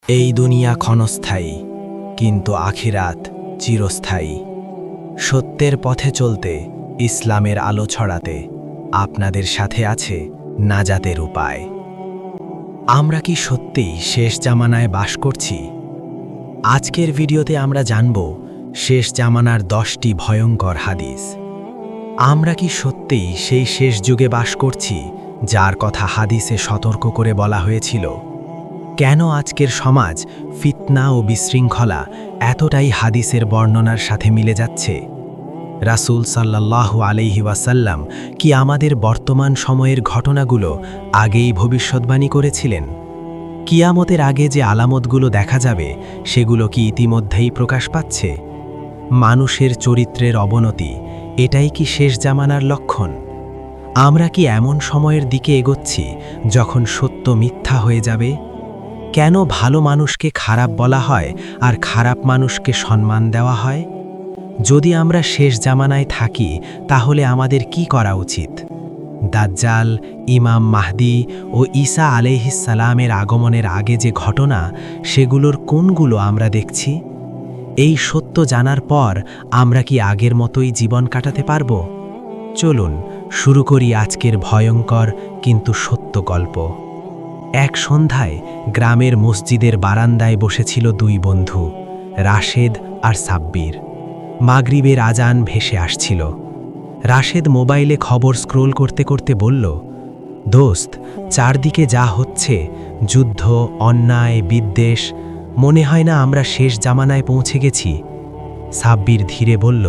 এই দুনিয়া ক্ষণস্থায়ী, কিন্তু আখিরাত চিরস্থায়ী। সত্যের পথে চলতে, ইসলামের আলো ছড়াতে আপনাদের সাথে আছে নাজাতের উপায়। আমরা কি সত্যিই শেষ জামানায় বাস করছি? আজকের ভিডিওতে আমরা জানব শেষ জামানার 10টি ভয়ঙ্কর হাদিস। আমরা কি সত্যিই সেই শেষ যুগে বাস করছি যার কথা হাদিসে সতর্ক করে বলা হয়েছিল? কেন আজকের সমাজ ফিতনা ও বিশৃঙ্খলা এতটাই হাদিসের বর্ণনার সাথে মিলে যাচ্ছে? রাসূল সাল্লাল্লাহু আলাইহি ওয়াসাল্লাম কি আমাদের বর্তমান সময়ের ঘটনাগুলো আগেই ভবিষ্যদ্বাণী করেছিলেন? কিয়ামতের আগে যে আলামতগুলো দেখা যাবে সেগুলো কি ইতিমধ্যেই প্রকাশ পাচ্ছে? মানুষের চরিত্রের অবনতি, এটাই কি শেষ জামানার লক্ষণ? আমরা কি এমন সময়ের দিকে এগোচ্ছি যখন সত্য মিথ্যা হয়ে যাবে? কেন ভালো মানুষকে খারাপ বলা হয় আর খারাপ মানুষকে সম্মান দেওয়া হয়? যদি আমরা শেষ জামানায় থাকি তাহলে আমাদের কি করা উচিত? দাজ্জাল, ইমাম মাহদি ও ঈসা আলাইহিস সালামের আগমনের আগে যে ঘটনা, সেগুলোর কোনগুলো আমরা দেখছি? এই সত্য জানার পর আমরা কি আগের মতোই জীবন কাটাতে পারব? চলুন শুরু করি আজকের ভয়ঙ্কর কিন্তু সত্য গল্প। এক সন্ধ্যায় গ্রামের মসজিদের বারান্দায় বসেছিল দুই বন্ধু, রাশেদ আর সাব্বির। মাগরিবের আজান ভেসে আসছিল। রাশেদ মোবাইলে খবর স্ক্রোল করতে করতে বলল, দোস্ত, চারদিকে যা হচ্ছে, যুদ্ধ, অন্যায়, বিদ্বেষ, মনে হয় না আমরা শেষ জামানায় পৌঁছে গেছি? সাব্বির ধীরে বলল,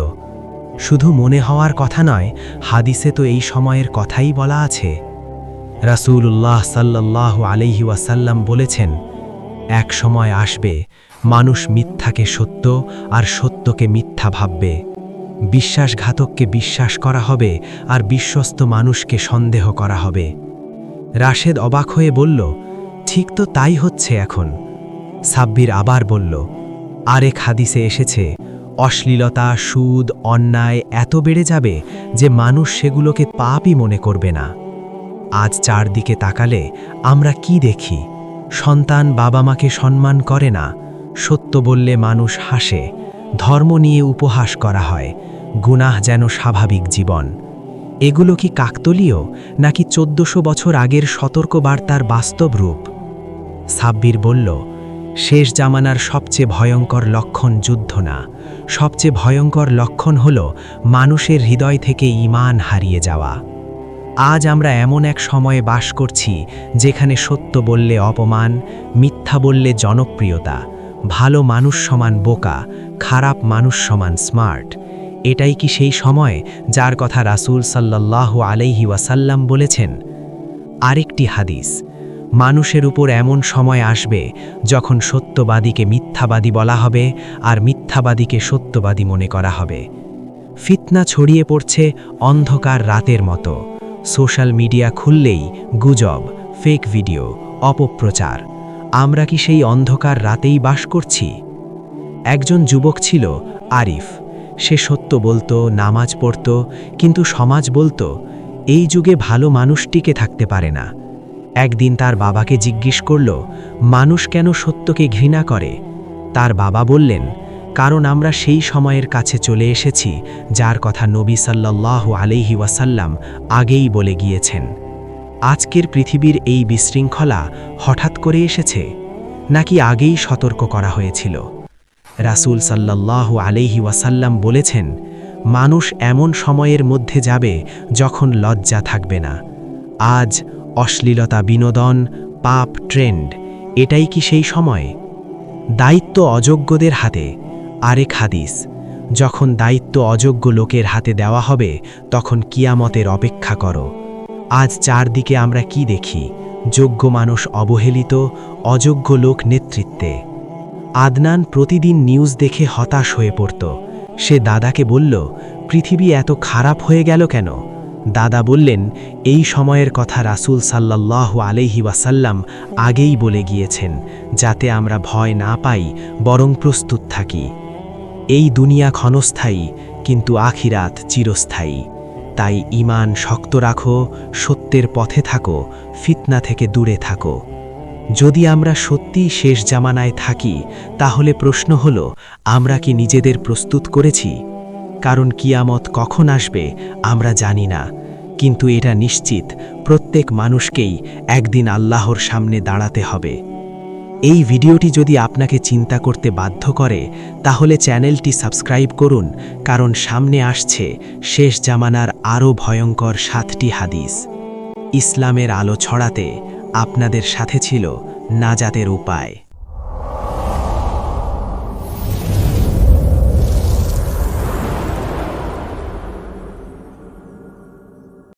শুধু মনে হওয়ার কথা নয়, হাদিসে তো এই সময়ের কথাই বলা আছে। রাসূলুল্লাহ সাল্লাল্লাহু আলাইহি ওয়াসাল্লাম বলেছেন, এক সময় আসবে মানুষ মিথ্যাকে সত্য আর সত্যকে মিথ্যা ভাববে। বিশ্বাসঘাতককে বিশ্বাস করা হবে আর বিশ্বস্ত মানুষকে সন্দেহ করা হবে। রাশেদ অবাক হয়ে বলল, ঠিক তো তাই হচ্ছে এখন। সাব্বির আবার বলল, আরেক হাদিসে এসেছে, অশ্লীলতা, সুদ, অন্যায় এত বেড়ে যাবে যে মানুষ সেগুলোকে পাপই মনে করবে না। আজ চারদিকে তাকালে আমরা কি দেখি? সন্তান বাবা মাকে সম্মান করে না, সত্য বললে মানুষ হাসে, ধর্ম নিয়ে উপহাস করা হয়, গুনাহ যেন স্বাভাবিক জীবন। এগুলো কি কাকতলীয় নাকি 1400 বছর আগের সতর্কবার্তার বাস্তব রূপ? সাব্বির বলল, শেষ জামানার সবচেয়ে ভয়ঙ্কর লক্ষণ যুদ্ধ না, সবচেয়ে ভয়ঙ্কর লক্ষণ হল মানুষের হৃদয় থেকে ঈমান হারিয়ে যাওয়া। আজ আমরা এমন এক সময়ে বাস করছি যেখানে সত্য বললে অপমান, মিথ্যা বললে জনপ্রিয়তা, ভালো মানুষ সমান বোকা, খারাপ মানুষ সমান স্মার্ট। এটাই কি সেই সময় যার কথা রাসূল সাল্লাল্লাহু আলাইহি ওয়াসাল্লাম বলেছেন? আরেকটি হাদিস, মানুষের উপর এমন সময় আসবে যখন সত্যবাদীকে মিথ্যাবাদী বলা হবে আর মিথ্যাবাদীকে সত্যবাদী মনে করা হবে। ফিতনা ছড়িয়ে পড়ছে অন্ধকার রাতের মতো। সোশ্যাল মিডিয়া খুললেই গুজব, ফেক ভিডিও, অপপ্রচার। আমরা কি সেই অন্ধকার রাতেই বাস করছি? একজন যুবক ছিল আরিফ। সে সত্য বলতো, নামাজ পড়ত, কিন্তু সমাজ বলতো এই যুগে ভালো মানুষ টিকে থাকতে পারে না। একদিন তার বাবাকে জিজ্ঞেস করল, মানুষ কেন সত্যকে ঘৃণা করে? তার বাবা বললেন, কারণ আমরা সেই সময়ের কাছে চলে এসেছি যার কথা নবী সাল্লাল্লাহু আলাইহি ওয়াসাল্লাম আগেই বলে গিয়েছেন। আজকের পৃথিবীর এই বিশৃঙ্খলা হঠাৎ করে এসেছে নাকি আগেই সতর্ক করা হয়েছিল? রাসূল সাল্লাল্লাহু আলাইহি ওয়াসাল্লাম বলেছেন, মানুষ এমন সময়ের মধ্যে যাবে যখন লজ্জা থাকবে না। আজ অশ্লীলতা বিনোদন, পাপ ট্রেন্ড। এটাই কি সেই সময়? দায়িত্ব অযোগ্যদের হাতে। আরেক হাদিস, যখন দায়িত্ব অযোগ্য লোকের হাতে দেওয়া হবে তখন কিয়ামতের অপেক্ষা করো। আজ চারদিকে আমরা কি দেখি? যোগ্য মানুষ অবহেলিত, অযোগ্য লোক নেতৃত্বে। আদনান প্রতিদিন নিউজ দেখে হতাশ হয়ে পড়ত। সে দাদাকে বলল, পৃথিবী এত খারাপ হয়ে গেল কেন? দাদা বললেন, এই সময়ের কথা রাসূল সাল্লাল্লাহু আলাইহি ওয়াসাল্লাম আগেই বলে গিয়েছেন, যাতে আমরা ভয় না পাই বরং প্রস্তুত থাকি। এই দুনিয়া ক্ষণস্থায়ী, কিন্তু আখিরাত চিরস্থায়ী। তাই ঈমান শক্ত রাখো, সত্যের পথে থাকো, ফিতনা থেকে দূরে থাকো। যদি আমরা সত্যিই শেষ জামানায় থাকি তাহলে প্রশ্ন হলো, আমরা কি নিজেদের প্রস্তুত করেছি? কারণ কিয়ামত কখন আসবে আমরা জানি না, কিন্তু এটা নিশ্চিত প্রত্যেক মানুষকেই একদিন আল্লাহর সামনে দাঁড়াতে হবে। এই ভিডিওটি যদি আপনাকে চিন্তা করতে বাধ্য করে তাহলে চ্যানেলটি সাবস্ক্রাইব করুন, কারণ সামনে আসছে শেষ জামানার আরও ভয়ঙ্কর 7টি হাদিস। ইসলামের আলো ছড়াতে আপনাদের সাথে ছিল নাজাতের উপায়।